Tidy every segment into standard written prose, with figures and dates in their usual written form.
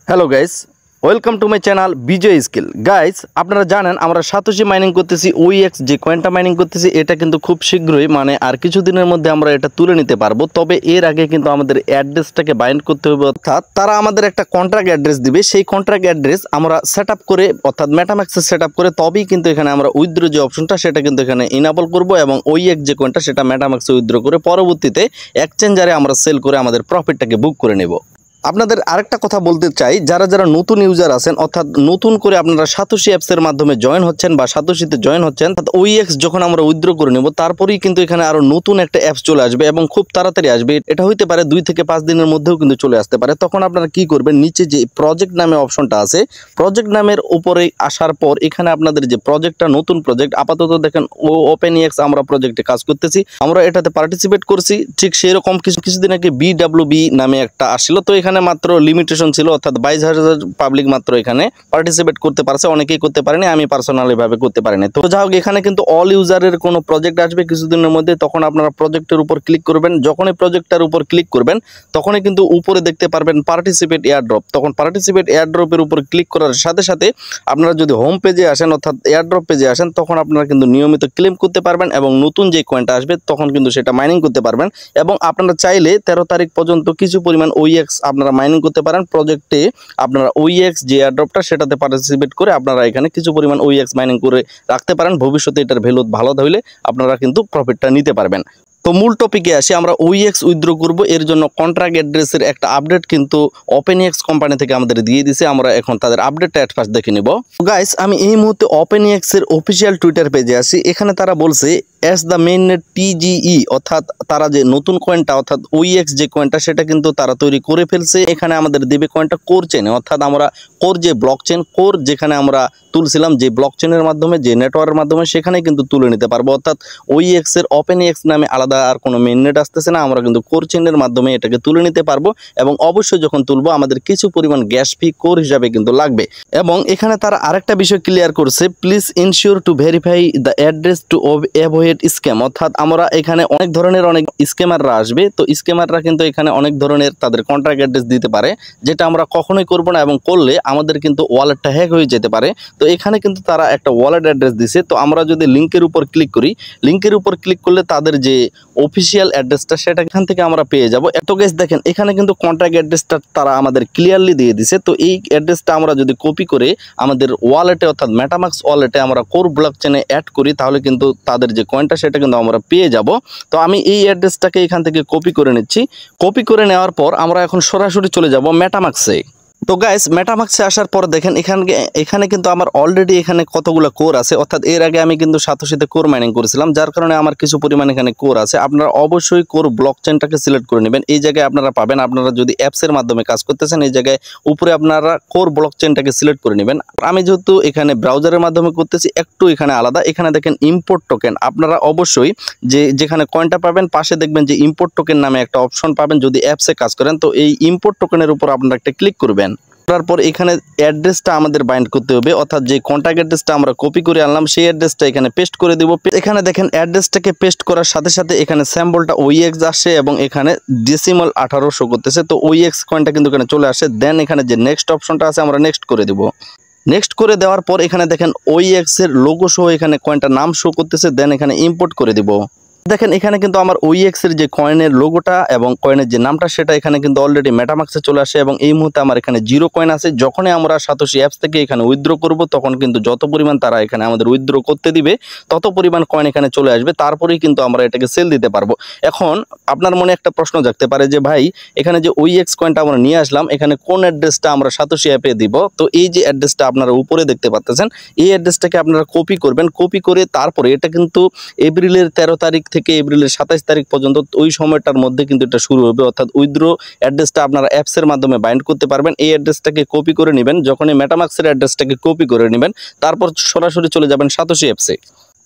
Hello guys, welcome to my channel Bijoy skill. Guys, আপনারা জানেন আমরা সাতোশি মাইনিং করতেছি, ওইএক্স যে কয়েনটা মাইনিং করতেছি এটা কিন্তু খুব শীঘ্রই আর কিছুদিনের মধ্যে আমরা এটা তুলে নিতে পারবো। তবে এর আগে কিন্তু আমাদের অ্যাড্রেসটাকে বাইন্ড করতে হবে, অর্থাৎ তারা আমাদের একটা কন্ট্রাক্ট অ্যাড্রেস দিবে। সেই কন্ট্রাক্ট অ্যাড্রেস আমরা সেট আপ করে, অর্থাৎ মেটাম্যাক্সে সেট আপ করে তবেই কিন্তু এখানে আমরা উইথড্র যে অপশনটা সেটা কিন্তু এখানে ইনাবল করব এবং ওইএক্স যে কয়েনটা সেটা মেটাম্যাক্সে উইথড্র করে পরবর্তীতে এক্সচেঞ্জারে আমরা সেল করে আমাদের প্রফিটটাকে বুক করে নেব। আপনাদের আরেকটা কথা বলতে চাই, যারা যারা নতুন ইউজার আছেন, অর্থাৎ নতুন করে আপনারা সাতোশি অ্যাপসের মাধ্যমে জয়েন হচ্ছেন বা সাতোশিতে জয়েন হচ্ছেন, ওইএক্স যখন আমরা উইথড্র করে নেব তারপরেই কিন্তু এখানে আরো নতুন একটা অ্যাপস চলে আসবে এবং খুব তাড়াতাড়ি আসবে। এটা হইতে পারে 2 থেকে 5 দিনের মধ্যেও কিন্তু চলে আসতে পারে। তখন আপনারা কি করবেন, নিচে যে প্রজেক্ট নামে অপশনটা আছে, প্রজেক্ট নামের উপরে আসার পর এখানে আপনাদের যে প্রজেক্টটা, নতুন প্রজেক্ট আপাতত দেখেন ওপেনএক্স আমরা প্রজেক্টে কাজ করতেছি, আমরা এটাতে পার্টিসিপেট করছি। ঠিক সেরকম কিছুদিন আগে বিডব্লিউবি নামে একটা আসছিল, তো এখানে মাত্র লিমিটেশন ছিল, অর্থাৎ 22,000 পাবলিক মাত্র এখানে পার্টিসিপেট করতে পারছে, অনেকেই করতে পারেনি, আমি পার্সোনালি ভাবে করতে পারিনি। তো যাই হোক, এখানে কিন্তু অল ইউজারের কোনো প্রজেক্ট আসবে কিছুদিনের মধ্যে, তখন আপনারা প্রজেক্টের উপর ক্লিক করবেন। যখনই প্রজেক্টটার উপর ক্লিক করবেন তখনই কিন্তু উপরে দেখতে পারবেন পার্টিসিপেট এয়ারড্রপ। তখন পার্টিসিপেট এয়ারড্রপের উপর ক্লিক করার সাথে সাথে আপনারা যদি হোম পেজে আসেন, অর্থাৎ এয়ারড্রপ পেজে আসেন, তখন আপনারা কিন্তু নিয়মিত ক্লেম করতে পারবেন এবং নতুন যে কয়েনটা আসবে তখন কিন্তু সেটা মাইনিং করতে পারবেন। এবং আপনারা চাইলে 13 তারিখ পর্যন্ত কিছু পরিমাণ ওইএক্স আপনারা মাইনিং করতে পারেন। প্রজেক্টে আপনারা ওইএক্স যে এয়ারড্রপটা সেটাতে পার্টিসিপেট করে আপনারা এখানে কিছু পরিমাণ ওইএক্স মাইনিং করে রাখতে পারেন। ভবিষ্যতে এটার ভ্যালু ভালো হলে আপনারা কিন্তু প্রফিটটা নিতে পারবেন। তো মূল টপিকে আসি, আমরা ওইএক্স উইথড্র করব, এর জন্য কন্ট্রাক্ট অ্যাড্রেসের একটা আপডেট কিন্তু ওপেনএক্স কোম্পানি থেকে আমাদের দিয়ে দিছে। আমরা এখন তাদের আপডেটটা অ্যাট ফার্স্ট দেখে নিব। গাইস, আমি এই মুহূর্তে ওপেনএক্স এর অফিসিয়াল টুইটার পেজে আছি। এখানে তারা বলছে এস দ্য মেইননেট টিজিই, অর্থাৎ তারা যে নতুন কয়েনটা, অর্থাৎ ওইএক্স যে কয়েনটা সেটা কিন্তু তারা তৈরি করে ফেলছে। এখানে আমাদের দেবে কয়েনটা কোর চেনে, অর্থাৎ আমরা কোর যে ব্লক চেন, কোর যেখানে আমরা তুলছিলাম যে ব্লক চেনের মাধ্যমে, যে নেটওয়ার্কের মাধ্যমে, সেখানে কিন্তু তুলে নিতে পারবো। অর্থাৎ ওইএক্স এর ওপেনএক্স নামে আলাদা আর কোনো মেইননেট আসতেছে না, আমরা কিন্তু কোর চেনের মাধ্যমে এটাকে তুলে নিতে পারবো। এবং অবশ্যই যখন তুলবো আমাদের কিছু পরিমাণ গ্যাস ফি কোর হিসাবে কিন্তু লাগবে। এবং এখানে তারা আরেকটা বিষয় ক্লিয়ার করছে, please ensure to verify the address to avoid scam. অর্থাৎ আমরা এখানে অনেক ধরনের অনেক স্ক্যামাররা আসবে, তো স্ক্যামাররা কিন্তু এখানে অনেক ধরনের তাদের কন্ট্রাক্ট অ্যাড্রেস দিতে পারে, যেটা আমরা কখনোই করবো না, এবং করলে আমাদের কিন্তু ওয়ালেটটা হ্যাক হয়ে যেতে পারে। তো এখানে কিন্তু তারা একটা ওয়ালেট অ্যাড্রেস দিছে, তো আমরা যদি লিঙ্কের উপর ক্লিক করি, লিঙ্কের উপর ক্লিক করলে তাদের যে অফিসিয়াল অ্যাড্রেসটা সেটা এখান থেকে আমরা পেয়ে যাব। এত গাইস দেখেন, এখানে কিন্তু কন্ট্রাক্ট অ্যাড্রেসটা তারা আমাদের ক্লিয়ারলি দিয়ে দিছে। তো এই অ্যাড্রেসটা আমরা যদি কপি করে আমাদের ওয়ালেটে, অর্থাৎ মেটামাক্স ওয়ালেটে আমরা কোর ব্লক চেনে অ্যাড করি, তাহলে কিন্তু তাদের যে কয়েনটা সেটা কিন্তু আমরা পেয়ে যাব। তো আমি এই অ্যাড্রেসটাকে এখান থেকে কপি করে নিচ্ছি। কপি করে নেওয়ার পর আমরা এখন সরাসরি চলে যাব মেটামাক্সে। তো গাইস, মেটামাক্সে আসার পর দেখেন এখানে কিন্তু আমার অলরেডি এখানে কতগুলো কোর আছে, অর্থাৎ এর আগে আমি কিন্তু সাতোশিতে কোর মাইনিং করেছিলাম, যার কারণে আমার কিছু পরিমাণ এখানে কোর আছে। আপনারা অবশ্যই কোর ব্লক চেনটাকে সিলেক্ট করে নেবেন। এই জায়গায় আপনারা পাবেন, আপনারা যদি অ্যাপসের মাধ্যমে কাজ করতেছেন, এই জায়গায় উপরে আপনারা কোর ব্লক চেনটাকে সিলেক্ট করে নেবেন। আমি যেহেতু এখানে ব্রাউজারের মাধ্যমে করতেছি, একটু এখানে আলাদা। এখানে দেখেন ইম্পোর্ট টোকেন, আপনারা অবশ্যই যেখানে কয়েনটা পাবেন পাশে দেখবেন যে ইম্পোর্ট টোকেন নামে একটা অপশন পাবেন যদি অ্যাপসে কাজ করেন। তো এই ইম্পোর্ট টোকেনের উপর আপনারা একটা ক্লিক করবেন। তারপর এখানে অ্যাড্রেসটা আমাদের বাইন্ড করতে হবে, অর্থাৎ যে কন্ট্যাক্ট অ্যাড্রেসটা আমরা কপি করে আনলাম সেই অ্যাড্রেসটা এখানে পেস্ট করে দিব। এখানে দেখেন অ্যাড্রেসটাকে পেস্ট করার সাথে সাথে এখানে স্যাম্পলটা ওইএক্স আসে এবং এখানে ডেসিমাল 18 শো করতেছে। তো ওইএক্স কয়েনটা কিন্তু এখানে চলে আসে। দেন এখানে যে নেক্সট অপশনটা আছে আমরা নেক্সট করে দিব। নেক্সট করে দেওয়ার পর এখানে দেখেন ওইএক্স এর লোগো সহ এখানে কয়েনটার নাম শো করতেছে। দেন এখানে ইম্পোর্ট করে দিব। দেখেন এখানে কিন্তু আমার ওইএক্স এর যে কয়েনের লোগোটা এবং কয়েনের যে নামটা সেটা এখানে কিন্তু অলরেডি মেটামাক্সে চলে আসে। এবং এই মুহূর্তে আমার এখানে 0 কয়েন আছে। যখনই আমরা সাতোশি অ্যাপস থেকে এখানে উইথড্র করব, তখন কিন্তু যত পরিমাণ তারা এখানে আমাদের উইথড্র করতে দিবে তত পরিমাণ কয়েন এখানে চলে আসবে, তারপরেই কিন্তু আমরা এটাকে সেল দিতে পারবো। এখন আপনার মনে একটা প্রশ্ন জাগতে পারে যে ভাই, এখানে যে ওইএক্স কয়েনটা আমরা নিয়ে আসলাম, এখানে কোন অ্যাড্রেসটা আমরা সাতোশি অ্যাপে দিব? তো এই যে অ্যাড্রেসটা আপনারা উপরে দেখতে পাচ্ছেন, এই অ্যাড্রেসটাকে আপনারা কপি করবেন। কপি করে তারপরে এটা কিন্তু এপ্রিলের 13 তারিখ থেকে এপ্রিলের 27 তারিখ পর্যন্ত ওই সময়টার মধ্যে কিন্তু এটা শুরু হবে, অর্থাৎ উইথড্র অ্যাড্রেসটা আপনারা অ্যাপসের মাধ্যমে বাইন্ড করতে পারবেন। এই অ্যাড্রেসটাকে কপি করে নেবেন, যখনই মেটামাক্সের অ্যাড্রেসটাকে কপি করে নেবেন তারপর সরাসরি চলে যাবেন সাতোশি অ্যাপসে।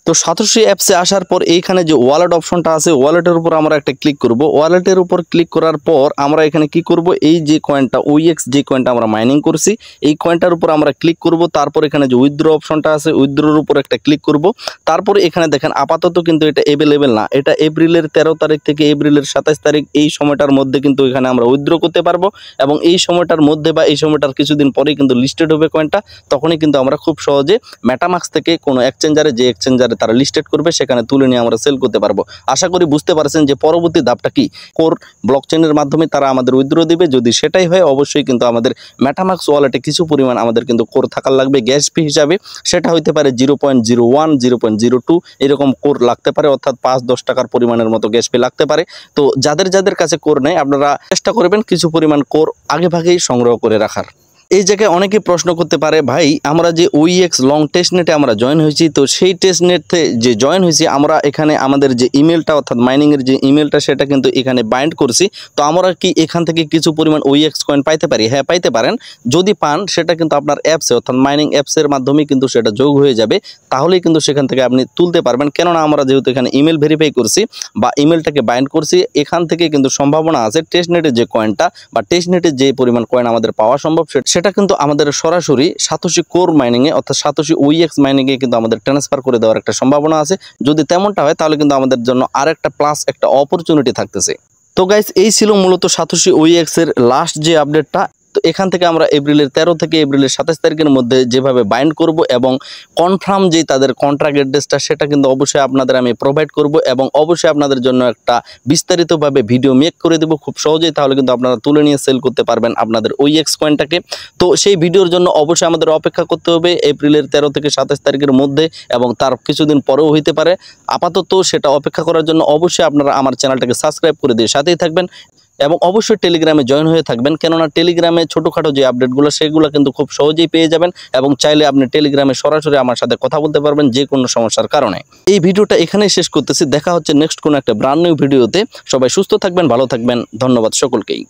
তো সাতোশি অ্যাপসে আসার পর এইখানে যে ওয়ালেট অপশনটা আছে ওয়ালেটের উপর আমরা একটা ক্লিক করব। ওয়ালেটের উপর ক্লিক করার পর আমরা এখানে কি করব, এই যে কয়েনটা OEX যে কয়েনটা আমরা মাইনিং করছি এই কয়েনটার উপর আমরা ক্লিক করব। তারপর এখানে যে উইথড্র অপশনটা আছে উইথড্রর উপর একটা ক্লিক করব। তারপরে এখানে দেখেন আপাতত কিন্তু এটা অ্যাভেলেবেল না, এটা এপ্রিলের 13 তারিখ থেকে এপ্রিলের 27 তারিখ এই সময়টার মধ্যে কিন্তু এখানে আমরা উইথড্র করতে পারবো এবং এই সময়টার মধ্যে বা এই সময়টার কিছুদিন পরেই কিন্তু লিস্টেড হবে কয়েনটা। তখনই কিন্তু আমরা খুব সহজে মেটামাক্স থেকে কোনো এক্সচেঞ্জারে যে এক্সচেঞ্জারে তারা লিস্টেড করবে সেখানে তুলে নিয়ে আমরা সেল করতে পারবো। আশা করি বুঝতে পারছেন যে পরবর্তী ধাপটা কি, কোর ব্লকচেনের মাধ্যমে তারা আমাদের উইথড্র দিবে। যদি সেটাই হয় অবশ্যই কিন্তু আমাদের মেটামাক্স ওয়ালেটে কিছু পরিমাণ আমাদের কিন্তু কোর থাকার লাগবে গ্যাস ফি হিসাবে। সেটা হইতে পারে 0.01 0.02 এরকম কোর লাগতে পারে, অর্থাৎ 5-10 টাকার পরিমাণের মতো গ্যাস ফি লাগতে পারে। তো যাদের কাছে কোর নেই আপনারা চেষ্টা করবেন কিছু পরিমাণ কোর আগে ভাগেই সংগ্রহ করে রাখার। এই জায়গায় অনেকে প্রশ্ন করতে পারে, ভাই আমরা যে OEX লং টেস্টনেটে আমরা জয়েন হয়েছি, তো সেই টেস্টনেটে যে জয়েন হয়েছি আমরা এখানে আমাদের যে ইমেলটা অর্থাৎ মাইনিংয়ের যে ইমেলটা সেটা কিন্তু এখানে বাইন্ড করছি, তো আমরা কি এখান থেকে কিছু পরিমাণ OEX কয়েন পাইতে পারি? হ্যাঁ পাইতে পারেন। যদি পান সেটা কিন্তু আপনার অ্যাপসে অর্থাৎ মাইনিং অ্যাপসের মাধ্যমেই কিন্তু সেটা যোগ হয়ে যাবে, তাহলেই কিন্তু সেখান থেকে আপনি তুলতে পারবেন। কেননা আমরা যেহেতু এখানে ইমেল ভেরিফাই করছি বা ইমেলটাকে বাইন্ড করছি, এখান থেকে কিন্তু সম্ভাবনা আছে টেস্টনেটের যে কয়েনটা বা টেস্টনেটের যে পরিমাণ কয়েন আমাদের পাওয়া সম্ভব সেটা কিন্তু আমাদের সরাসরি সাতোশি কোর মাইনিংয়ে অর্থাৎ সাতোশি OEX মাইনিংয়ে কিন্তু আমাদের ট্রান্সফার করে দেওয়ার একটা সম্ভাবনা আছে। যদি তেমনটা হয় তাহলে কিন্তু আমাদের জন্য আরেকটা প্লাস একটা অপরচুনিটি থাকতেছে। তো গাইস এই ছিল মূলত সাতোশি OEX এর লাস্ট যে আপডেটটা। তো এখান থেকে আমরা এপ্রিলের 13 থেকে এপ্রিলের 27 তারিখের মধ্যে যেভাবে বাইন্ড করব এবং কনফার্ম যে তাদের কন্ট্রাক্ট অ্যাড্রেসটা সেটা কিন্তু অবশ্যই আপনাদের আমি প্রোভাইড করব এবং অবশ্যই আপনাদের জন্য একটা বিস্তারিতভাবে ভিডিও মেক করে দেব খুব সহজেই, তাহলে কিন্তু আপনারা তুলে নিয়ে সেল করতে পারবেন আপনাদের OEX কয়েনটাকে। তো সেই ভিডিওর জন্য অবশ্যই আমাদের অপেক্ষা করতে হবে এপ্রিলের 13 থেকে 27 তারিখের মধ্যে এবং তার কিছুদিন পরেও হইতে পারে। আপাতত সেটা অপেক্ষা করার জন্য অবশ্যই আপনারা আমার চ্যানেলটাকে সাবস্ক্রাইব করে দিয়ে সাথেই থাকবেন এবং অবশ্যই টেলিগ্রামে জয়েন হয়ে থাকবেন, কেননা টেলিগ্রামে ছোটোখাটো যে আপডেটগুলো সেগুলো কিন্তু খুব সহজেই পেয়ে যাবেন এবং চাইলে আপনি টেলিগ্রামে সরাসরি আমার সাথে কথা বলতে পারবেন যে কোনো সমস্যার কারণে। এই ভিডিওটা এখানেই শেষ করতেছি, দেখা হচ্ছে নেক্সট কোনো একটা ব্র্যান্ড নিউ ভিডিওতে। সবাই সুস্থ থাকবেন, ভালো থাকবেন, ধন্যবাদ সকলকেই।